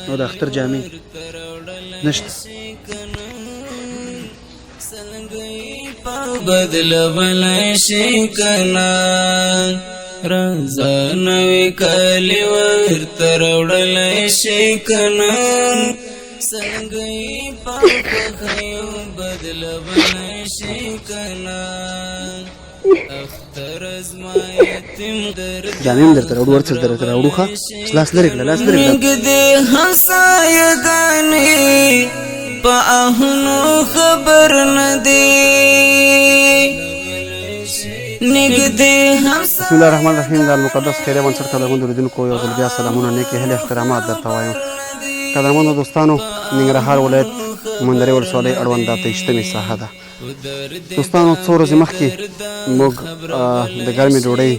او د اختر جامې نشته. بدل بلای شي کنا رضا نوی کالی ورته راوړلی شي کنا سلګۍ پخیو بدل بلای شي کنا اختر زما یتیم جامې هم درته راوړو ورڅ درته راوړو ښه لاس لرې کړه لاس لرې کړه نږدې همسایګانې په اهنو خبر نه دی نږدې بسم الله الرحمن الرحیم. د المقدس خیریه بنسټ قدرمنو اوریدونکو یو ځل بیا سلامونه نیکې هیلې احترامات درته وایم. قدرمنو دوستانو، ننګرهار ولایت مندرې ولسوالۍ اړوند دا 23مې ساحه ده. دوستانو، څو ورځې مخکې موږ د ګرمې ډوډۍ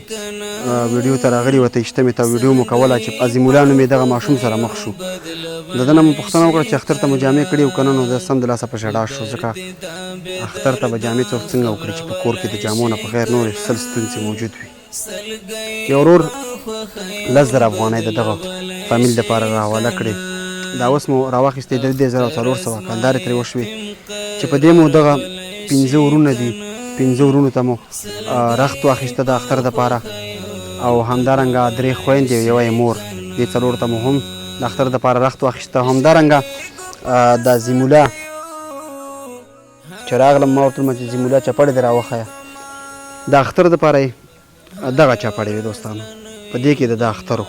ویډیو ته راغلي وو. 23مې ته ویډیو مو کوله چې عظیم الله نومې دغه ماشوم سره مخ شو. د ده نه مو پوښتنه وکړه چې اختر ته مو جامې کړي او که نه، نو د سمدلاسه په ژړا شو، ځکه اختر ته به جامې څوک څنګه وکړي چې په کور کې د جامو نه په غیر نورې سل ستونزې موجود وي. یو ورور 10,000 افغانۍ د دغه فامیل دپاره راحواله کړې. دا اوس مو راواخیستې 3,400 کلدارې ترې وشوې چې په دې مو دغه 5 ورونه دي. 5 ورونو ته مو رخت واخیسته د اختر دپاره، او همدارنګه 3 خویندې او یوه یې مور. دې 4 ته مو هم د اختر دپاره رخت واخیسته. همدارنګه د عظیم الله چې راغلم ما ورته ویل چې عظیم الله چپړې دې راوښیه. د اختر دپاره یې دغه چپړې وې دوستانو، په دې کې د اختر و.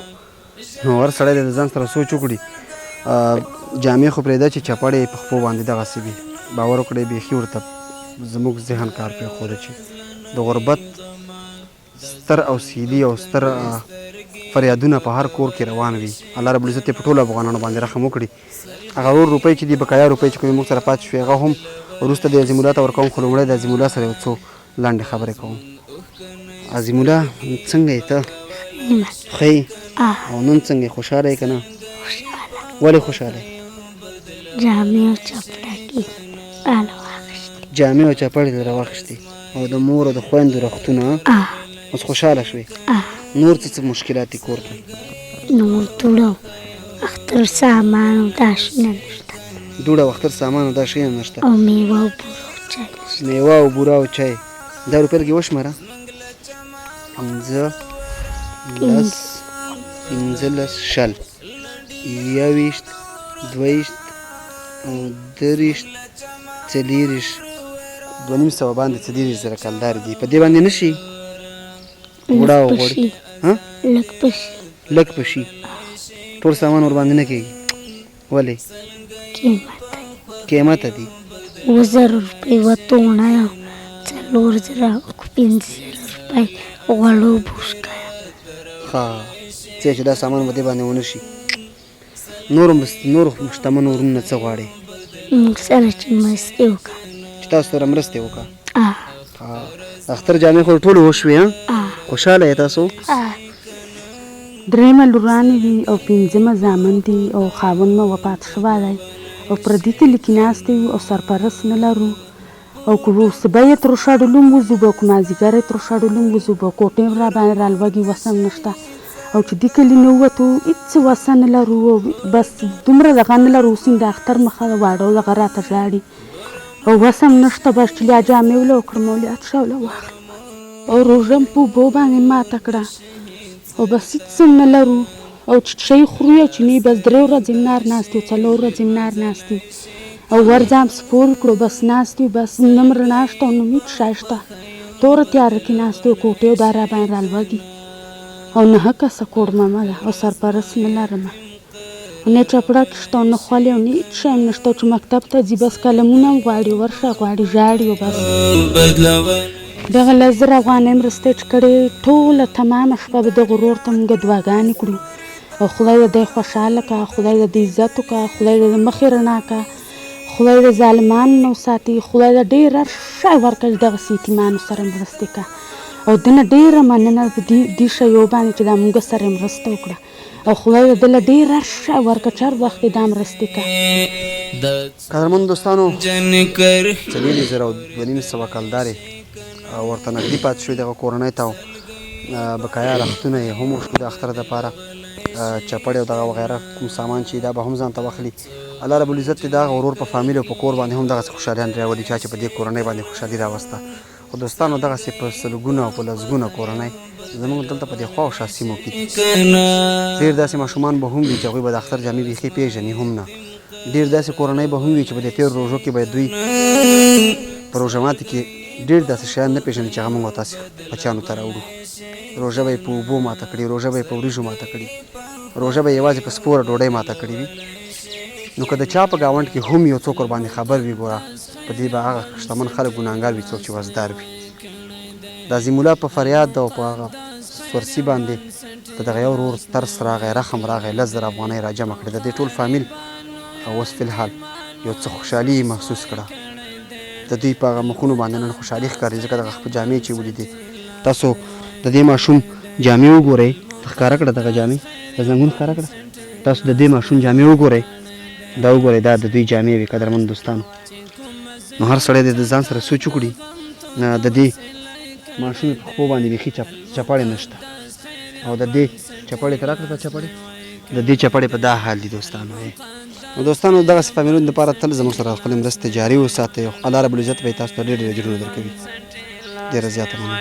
نو هر سړی د ځان سره سوچ وکړي، جامې خو پرېږده چې چپړې یې په خپو باندې دغسې وي. باور وکړئ بیخي ورته زموږ ذهن کار پرېښوده چې د غربت ستر او سیلي او ستر فریادونه په هر کور کې روان وي. الله رب العزت یې په ټولو افغانانو باندې رحم وکړي. هغه ور روپۍ چې دي، بقایا روپۍ چې کومې موږ سره پاتې شوې، هغه هم وروسته د عظیم الله ته ورکوم. خو لومړی د عظیم الله سره یو څو لنډې خبرې کوم. عظیم الله څنګه یې ته؟ ښه یې؟ او نن څنګه یې؟ خوشحاله یې که نه؟ ولې خوشحاله یې؟ جامې او چپړکې راواخیستې. جامې او چپړې دې راواخیستې او د مور او د خویندو رختونه. اوس خوشحاله شوې؟ نور څه مشکلات دي کور کې؟ نور دوړه اختر سامان او دا شیان نشته. دوړه او اختر سامان او دا شیان نشته. او میوه او بوره او چای نشته. میوه او بوره او چای. دا روپۍ لږې وشمېره: 15 10 15 شل 21 22 او 23 24 2,500 باندې 40,000 کلدارې دي. په دې باندې نه شي وړه او غوړي؟ لږ په شي ټول سامان ور باندې نه کېږي. ولې؟ قیمته دي. 2,000 روپۍ وتونه یو 4,000 او 5,000 روپۍ غوړو بوشکایه. ښه څه چې دا سامان په دې باندې ونه شي. نور شتمن ورونه څه غواړي؟ موږ سره چې مرستې وکړه. چې تاسو سره مرستې وکړه. اختر جامې خو ټولو وشوې؟ خوشحاله یې تاسو؟ 3 لورانې دي او 5 زامن دي او خاوند مې وفات شوی دی او پردي کلي کې ناست یو او سرپرست نه لرو. او که صبح یې تر شاډولم وځو به، که مازدیګر یې تر شاډولم وځو به، کوټې را باندې رالوږي وسم نشته. او چې دې کلي نه ووتو هېڅ وسه نه لرو. بس دومره دغه نه لرو. اوس د اختر مخه واړه دغه راته ژاړي او وسم نشته. بس چې لیا جامې وله وکړم او لیا څوله واخلم او روژه م په اوبو باندې ماته کړه او بس هېڅ نه لرو. او چې شی خورو یا چینی بس 3 ورځې نار ناست یو 4 ورځې نار ناست یو او ورځم سپور کړو بس ناست یو. بس نه م رڼا شته او نه م هېڅ شی شته. توره تیاره کې ناست یو. کوټې او دا را باندې رالوږي او 9 کسه کورمامه ده او سرپرست نه لرم. نه چپړک شته او نه خولې او نه هېڅ شی هم نشته. چې مکتب ته ځي بس قلمونه هم غواړي، ورشه غواړي، ژاړي او بس. دغه 10,000 افغانۍ مرستې چې کړې ټوله تمامه شپه به دغه ورور ته مونږ دعاګانې کړو او خدای د دی خوشحاله که، خدای د دی عزت وکړه، خدای د مخې رڼا که، خدای د ظالمانو نه وساتي، خدای د ډېر هر شی ورکړي. دغسې یتیمانو سره مرستې که او د نه ډېره مننه په دې شیو باندې چې دا مونږ سره مرسته وکړه او خدای د ده له ډېر هر شی ورکړه چې هر وخت یې دا مرستې که. قدرمنو دوستانو، 4,200 کلدارې ورته نږدې پاتې شوې دغه کورنۍ ته. بقایا رختونه یې هم وشو د اختر دپاره. چپړې او دغه وغیره کوم سامان چې دا به هم ځان ته واخلي. الله رب العزت دغه ورور په فامیل او په کور باندې هم دغسې خوشحالیان راولي چا چې په دې کورنۍ باندې خوشحالي راوسته. خو دوستانو دغسې په سلګونه او په لسګونه کورنۍ زموږ دلته په دې خوا او شا سیمو کې ډېر داسې ماشومان به هم وي چې هغوی به د اختر جامې بیخي پېژني هم نه. ډېر داسې کورنۍ به هم وي چې په دې تېرو روژو کې به دوی په روژه ماتي کې ډېر داسې شیان نه پېژني چې هغه موږ او تاسې بچیانو ته راوړو. روژه به یې په اوبو ماته کړي، روژه به یې په وریژو ماته کړي، روژه به یې یوازې په سپوره ډوډۍ ماته کړې وي. نو که د چا په ګاونډ کې هم یو څوک ورباندې خبر وي ګوره په دې به هغه شتمن خلک ګناهګار وي څوک چې وزدار وي. د عظیم الله په فریاد او په هغه سورسي باندې د دغه یو ورور ترس راغی، رحم راغی، 10,000 افغانۍ را جمع کړې. د دې ټول فامیل اوس فی الحال یو څه خوشحالي محسوس کړه. د دوی په هغه مخونو باندې نن خوشحالي ښکاري ځکه دغه خپل جامې چې ولیدې. تاسو د دې ماشوم جامې وګورئ، ښکاره کړه دغه جامې، د زنګون ښکاره کړه. تاسو د دې ماشوم جامې وګورئ، دا وګورئ دا د دوی جامې وي قدرمن دوستانو. نو هر سړی د ځان سره سوچ وکړي د دې ماشوم په خپو باندې بیخي چپړې نشته او د دې چپړې ته راکړه چپړې د دې چپړې په دا حال دي دوستانو. نو دوستانو دغسې فامیلونو دپاره تل زموږ سره خپلې مرستې جاري وساتئ. الله رب العزت به یې تاسو ته ډېر ډېر اجرونه درکوي. ډېره زیاته مننه.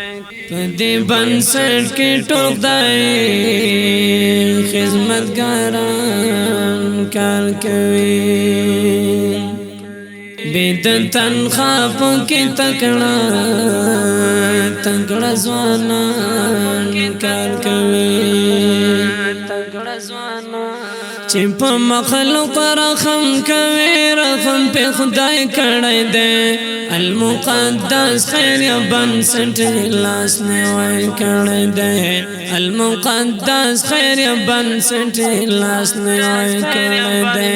په دې بنسټ کې ټول خدای خدمتګاران کار کوي، بې د تنخوا پکې تکړه ځوانان کار کوي، چې په مخلوق رحم کوي، رحم په خدای کړی دی. المقدس خیر یا بنسټ لاس نیوی کړی دی، المقدس خیر یا بنسټ لاس نیوی کړی دی.